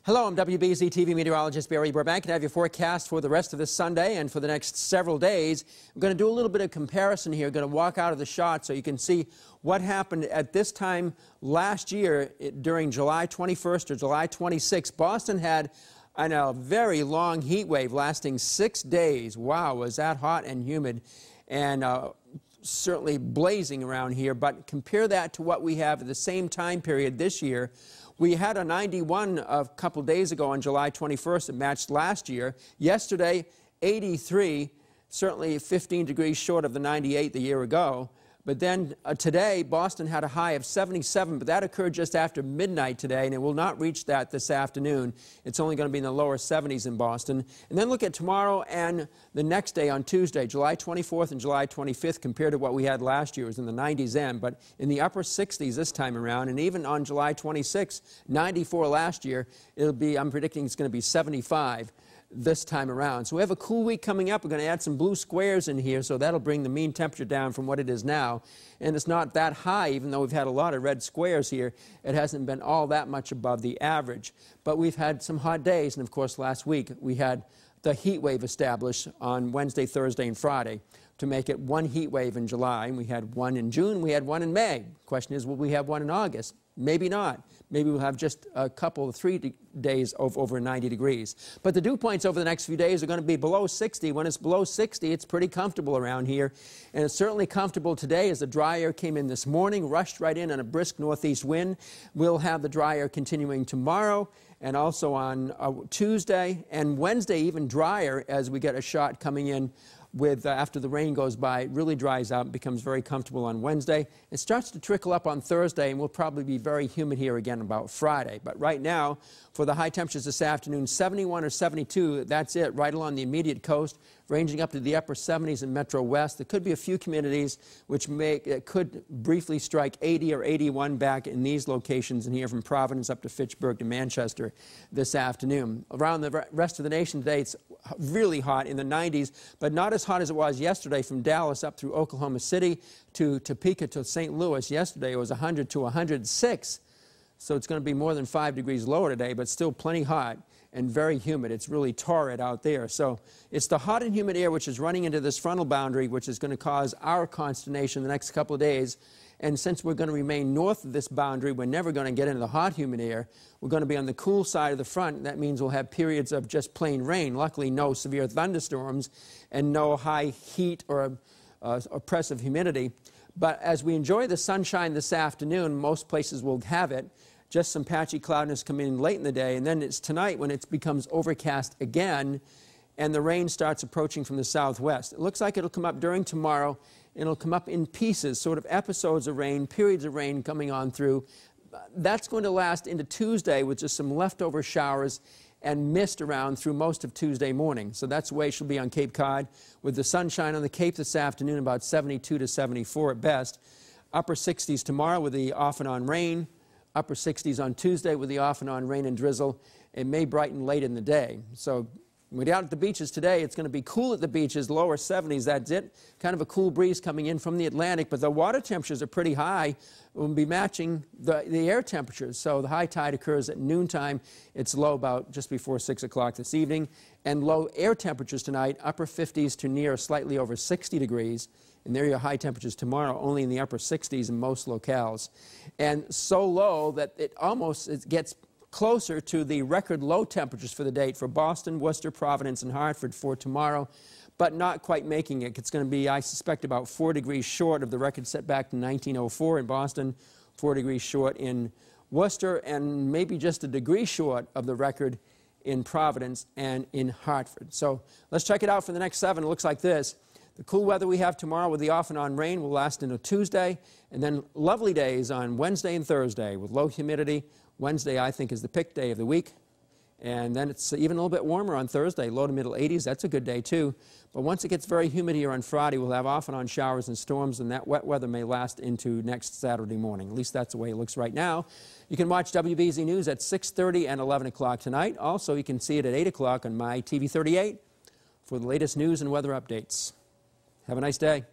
Hello, I'm wbz-tv meteorologist Barry Burbank, and I have your forecast for the rest of this Sunday and for the next several days. I'm going to do a little bit of comparison here. I'm going to walk out of the shot so you can see what happened at this time last year during July 21st or July 26th. Boston had a very long heat wave lasting 6 days. Wow, was that hot and humid and certainly blazing around here. But compare that to what we have at the same time period this year. We had a 91 a couple days ago on July 21st. It matched last year. Yesterday, 83, certainly 15 degrees short of the 98 the year ago. But then today, Boston had a high of 77, but that occurred just after midnight today, and it will not reach that this afternoon. It's only going to be in the lower 70s in Boston. And then look at tomorrow and the next day on Tuesday, July 24th and July 25th, compared to what we had last year. It was in the 90s then, but in the upper 60s this time around. And even on July 26th, 94 last year, it'll be, I'm predicting it's going to be 75 this time around. So we have a cool week coming up. We're going to add some blue squares in here, so that'll bring the mean temperature down from what it is now. And it's not that high, even though we've had a lot of red squares here. It hasn't been all that much above the average. But we've had some hot days, and of course last week we had the heat wave established on Wednesday, Thursday, and Friday to make it one heat wave in July. And we had one in June, we had one in May. The question is, will we have one in August? Maybe not. Maybe we'll have just a couple, 3 days of over 90 degrees. But the dew points over the next few days are going to be below 60. When it's below 60, it's pretty comfortable around here. And it's certainly comfortable today as the dry air came in this morning, rushed right in on a brisk northeast wind. We'll have the dry air continuing tomorrow and also on Tuesday and Wednesday, even drier as we get a shot coming in with after the rain goes by. It really dries out and becomes very comfortable on Wednesday. It starts to trickle up on Thursday, and we'll probably be very humid here again about Friday. But right now, for the high temperatures this afternoon, 71 or 72, that's it, right along the immediate coast, ranging up to the upper 70s in Metro West. There could be a few communities which could briefly strike 80 or 81 back in these locations, and here from Providence up to Fitchburg to Manchester this afternoon. Around the rest of the nation today, it's really hot in the 90s, but not as hot as it was yesterday from Dallas up through Oklahoma City to Topeka to St. Louis. Yesterday it was 100 to 106. So it's going to be more than 5 degrees lower today, but still plenty hot and very humid. It's really torrid out there. So it's the hot and humid air which is running into this frontal boundary, which is going to cause our consternation the next couple of days. And since we're going to remain north of this boundary, we're never going to get into the hot, humid air. We're going to be on the cool side of the front. That means we'll have periods of just plain rain. Luckily, no severe thunderstorms and no high heat or oppressive humidity. But as we enjoy the sunshine this afternoon, most places will have it. Just some patchy cloudiness coming in late in the day, and then it's tonight when it becomes overcast again, and the rain starts approaching from the southwest. It looks like it'll come up during tomorrow, and it'll come up in pieces, sort of episodes of rain, periods of rain coming on through. That's going to last into Tuesday with just some leftover showers and mist around through most of Tuesday morning. So that's the way it should be on Cape Cod, with the sunshine on the Cape this afternoon, about 72 to 74 at best. Upper 60s tomorrow with the off and on rain. Upper 60s on Tuesday with the off and on rain and drizzle. It may brighten late in the day. So when we're out at the beaches today, it's going to be cool at the beaches, lower 70s, that's it. Kind of a cool breeze coming in from the Atlantic, but the water temperatures are pretty high. We'll be matching the air temperatures. So the high tide occurs at noontime. It's low about just before 6 o'clock this evening. And low air temperatures tonight, upper 50s to near slightly over 60 degrees. And there are your high temperatures tomorrow, only in the upper 60s in most locales. And so low that it gets closer to the record low temperatures for the date for Boston, Worcester, Providence, and Hartford for tomorrow, but not quite making it. It's going to be, I suspect, about 4 degrees short of the record set back in 1904 in Boston, 4 degrees short in Worcester, and maybe just a degree short of the record in Providence and in Hartford. So let's check it out for the next 7. It looks like this. The cool weather we have tomorrow with the off and on rain will last into Tuesday, and then lovely days on Wednesday and Thursday with low humidity. Wednesday, I think, is the pick day of the week. And then it's even a little bit warmer on Thursday, low to middle 80s. That's a good day, too. But once it gets very humid here on Friday, we'll have off and on showers and storms, and that wet weather may last into next Saturday morning. At least that's the way it looks right now. You can watch WBZ News at 6:30 and 11 o'clock tonight. Also, you can see it at 8 o'clock on my TV 38 for the latest news and weather updates. Have a nice day.